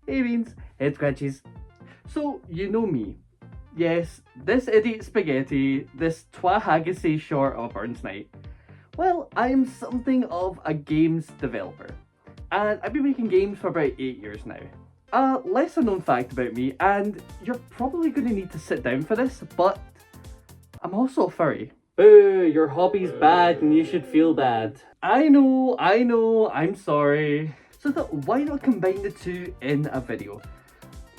Hey beans, head scratchies. So, you know me. Yes, this idiot spaghetti, this twa haggis short of Burns Night. Well, I'm something of a games developer, and I've been making games for about 8 years now. A lesser known fact about me, and you're probably going to need to sit down for this, but I'm also a furry. Boo, your hobby's bad and you should feel bad. I know, I'm sorry. So I thought, why not combine the two in a video?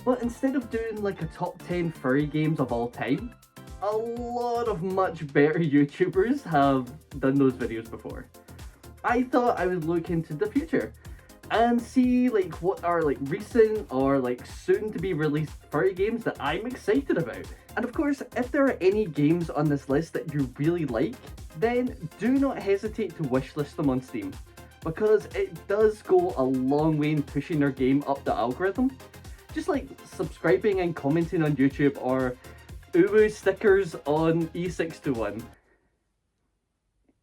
But instead of doing like a top 10 furry games of all time, a lot of much better YouTubers have done those videos before. I thought I would look into the future and see like what are like recent or like soon to be released furry games that I'm excited about. And of course, if there are any games on this list that you really like, then do not hesitate to wishlist them on Steam, because it does go a long way in pushing their game up the algorithm. Just like subscribing and commenting on YouTube or uwu stickers on E621.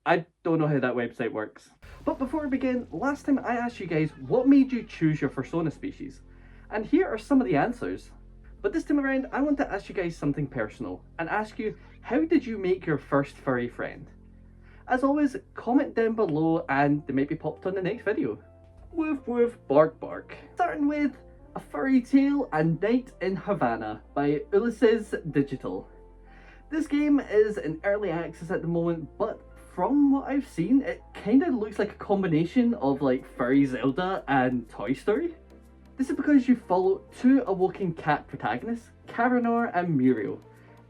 I don't know how that website works. But before we begin, last time I asked you guys what made you choose your Fursona species, and here are some of the answers. But this time around, I want to ask you guys something personal and ask you, how did you make your first furry friend? As always, comment down below and they might be popped on the next video. Woof woof bark bark. Starting with A Furry Tale and Night in Havana by Ulysses Digital. This game is in early access at the moment, but from what I've seen, it kind of looks like a combination of like Furry Zelda and Toy Story. This is because you follow two awoken cat protagonists, Karanor and Muriel,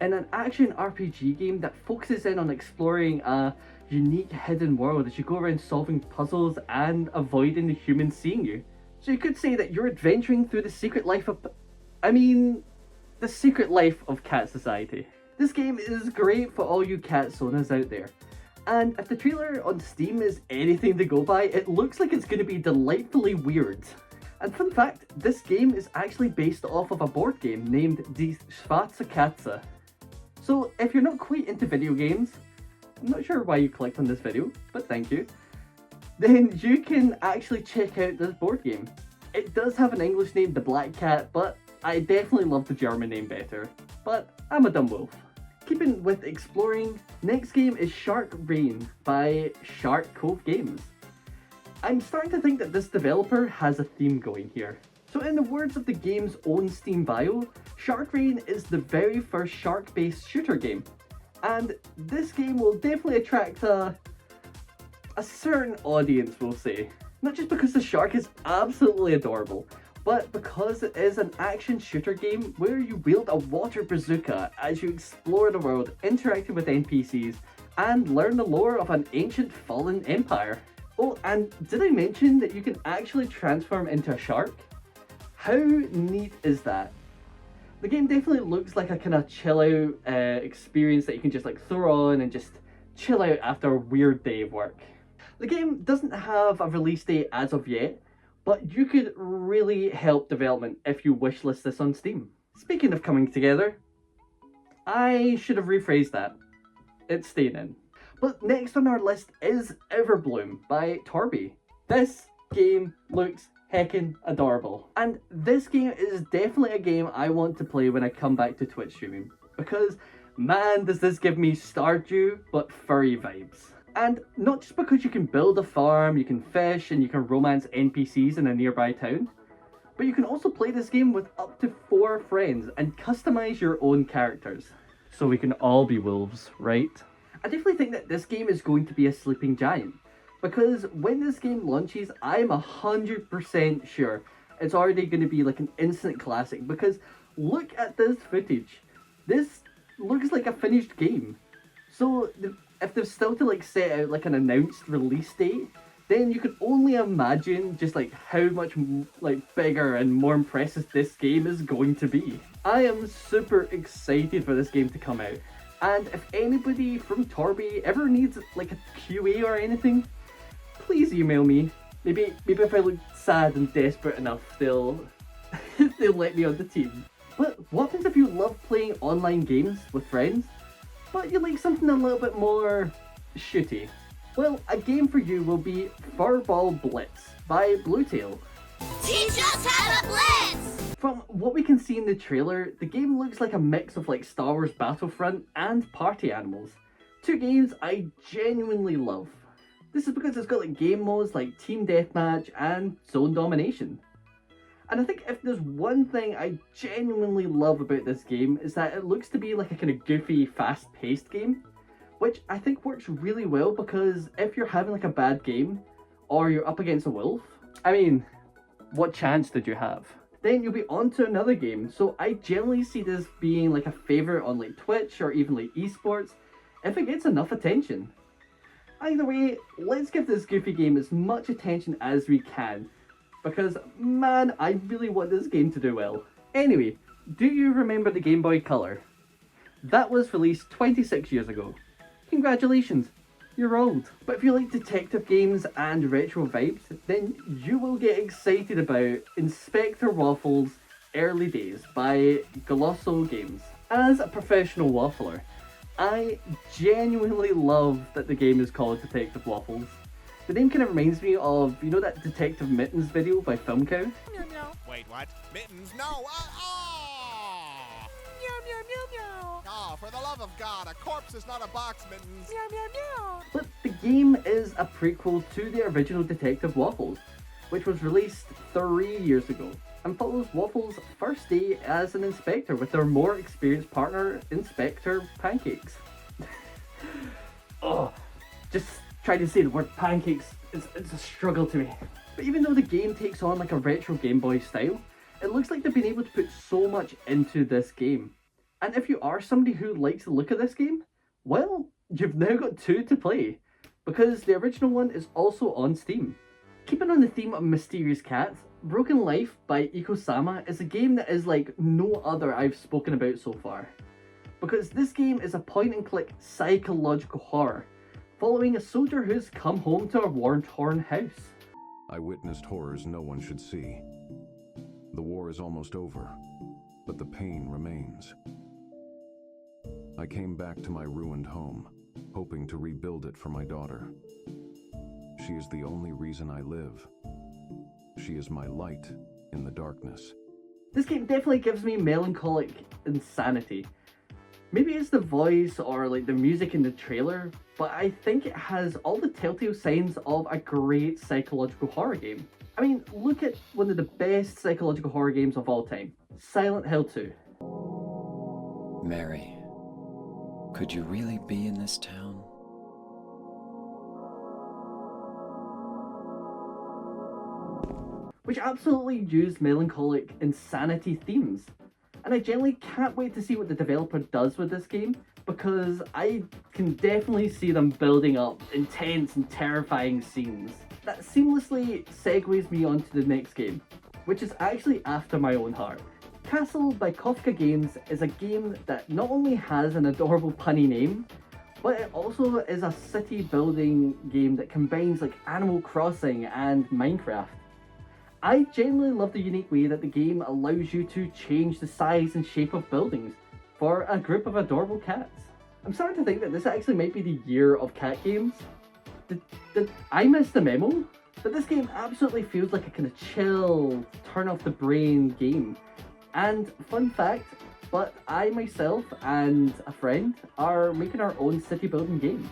in an action RPG game that focuses in on exploring a unique hidden world as you go around solving puzzles and avoiding the humans seeing you. So you could say that you're adventuring through the secret life of... the secret life of Cat Society. This game is great for all you cat-sonas out there. And if the trailer on Steam is anything to go by, it looks like it's going to be delightfully weird. And fun fact, this game is actually based off of a board game named Die Schwarze Katze. So if you're not quite into video games, I'm not sure why you clicked on this video, but thank you, then you can actually check out this board game. It does have an English name, The Black Cat, but I definitely love the German name better. But I'm a dumb wolf. Keeping with exploring, next game is Shark Rain by Shark Cove Games. I'm starting to think that this developer has a theme going here. So in the words of the game's own Steam bio, Shark Rain is the very first shark-based shooter game. And this game will definitely attract a certain audience, we'll say. Not just because the shark is absolutely adorable, but because it is an action shooter game where you wield a water bazooka as you explore the world, interacting with NPCs, and learn the lore of an ancient fallen empire. Oh, and did I mention that you can actually transform into a shark? How neat is that? The game definitely looks like a kind of chill out experience that you can just like throw on and just chill out after a weird day of work. The game doesn't have a release date as of yet, but you could really help development if you wishlist this on Steam. Speaking of coming together, I should have rephrased that. It's staying in. But next on our list is Everbloom by Tobu. This game looks heckin' adorable. And this game is definitely a game I want to play when I come back to Twitch streaming, because man does this give me Stardew but furry vibes. And not just because you can build a farm, you can fish, and you can romance NPCs in a nearby town, but you can also play this game with up to 4 friends and customize your own characters. So we can all be wolves, right? I definitely think that this game is going to be a sleeping giant, because when this game launches, I'm 100% sure it's already going to be like an instant classic, because look at this footage. This looks like a finished game. So if they're still to like set out like an announced release date, then you can only imagine just like how much like bigger and more impressive this game is going to be. I am super excited for this game to come out. And if anybody from Tobu ever needs like a QA or anything, please email me. Maybe if I look sad and desperate enough, they'll let me on the team. But what happens if you love playing online games with friends, but you like something a little bit more shooty? Well, a game for you will be Fball Blitz by Bluetail. Teach us how to blitz! From what we can see in the trailer, the game looks like a mix of like Star Wars Battlefront and Party Animals. Two games I genuinely love. This is because it's got like game modes like Team Deathmatch and Zone Domination. And I think if there's one thing I genuinely love about this game is that it looks to be like a kind of goofy, fast-paced game, which I think works really well because if you're having like a bad game or you're up against a wolf, I mean, what chance did you have? Then you'll be on to another game. So I generally see this being like a favourite on like Twitch or even like esports if it gets enough attention. Either way, let's give this goofy game as much attention as we can, because man, I really want this game to do well. Anyway, do you remember the Game Boy Color? That was released 26 years ago. Congratulations, you're old. But if you like detective games and retro vibes, then you will get excited about Inspector Waffles' Early Days by Goloso Games. As a professional waffler, I genuinely love that the game is called Detective Waffles. The name kind of reminds me of, you know, that Detective Mittens video by Film Cow? Meow, meow. Wait, what? Mittens? No! Meow, meow, meow, meow. Oh, for the love of God, a corpse is not a box, Mittens. Meow, meow, meow. But the game is a prequel to the original Detective Waffles, which was released 3 years ago, and follows Waffles' first day as an inspector with their more experienced partner, Inspector Pancakes. Oh, just trying to say the word pancakes, it's a struggle to me. But even though the game takes on like a retro Game Boy style, it looks like they've been able to put so much into this game. And if you are somebody who likes the look of this game, well, you've now got two to play, because the original one is also on Steam. Keeping on the theme of mysterious cats, Broken Life by Iko-sama is a game that is like no other I've spoken about so far. Because this game is a point-and-click psychological horror, following a soldier who's come home to a war-torn house. I witnessed horrors no one should see. The war is almost over, but the pain remains. I came back to my ruined home, hoping to rebuild it for my daughter. She is the only reason I live. She is my light in the darkness. This game definitely gives me melancholic insanity. Maybe it's the voice or like the music in the trailer, but I think it has all the telltale signs of a great psychological horror game. I mean, look at one of the best psychological horror games of all time, Silent Hill 2. Mary, could you really be in this town? Which absolutely use melancholic insanity themes. And I genuinely can't wait to see what the developer does with this game, because I can definitely see them building up intense and terrifying scenes. That seamlessly segues me onto the next game, which is actually after my own heart. Castle by Kafka Games is a game that not only has an adorable punny name, but it also is a city building game that combines like Animal Crossing and Minecraft. I genuinely love the unique way that the game allows you to change the size and shape of buildings for a group of adorable cats. I'm starting to think that this actually might be the year of cat games. Did I miss the memo? But this game absolutely feels like a kind of chill, turn off the brain game. And fun fact, but I myself and a friend are making our own city building game.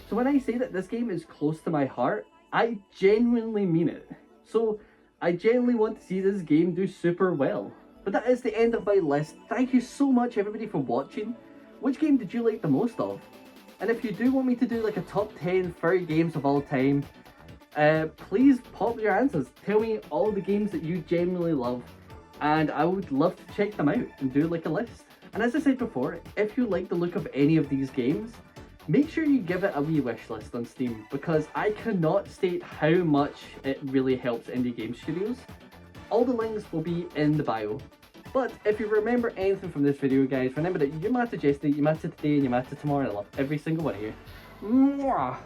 So when I say that this game is close to my heart, I genuinely mean it. So I genuinely want to see this game do super well. But that is the end of my list. Thank you so much everybody for watching. Which game did you like the most of? And if you do want me to do like a top 10 furry games of all time, please pop your answers. Tell me all the games that you genuinely love, and I would love to check them out and do like a list. And as I said before, if you like the look of any of these games, make sure you give it a wee wish list on Steam, because I cannot state how much it really helps indie game studios. All the links will be in the bio. But if you remember anything from this video, guys, remember that you matter yesterday, you matter today, and you matter tomorrow, and I love every single one of you. Mwah!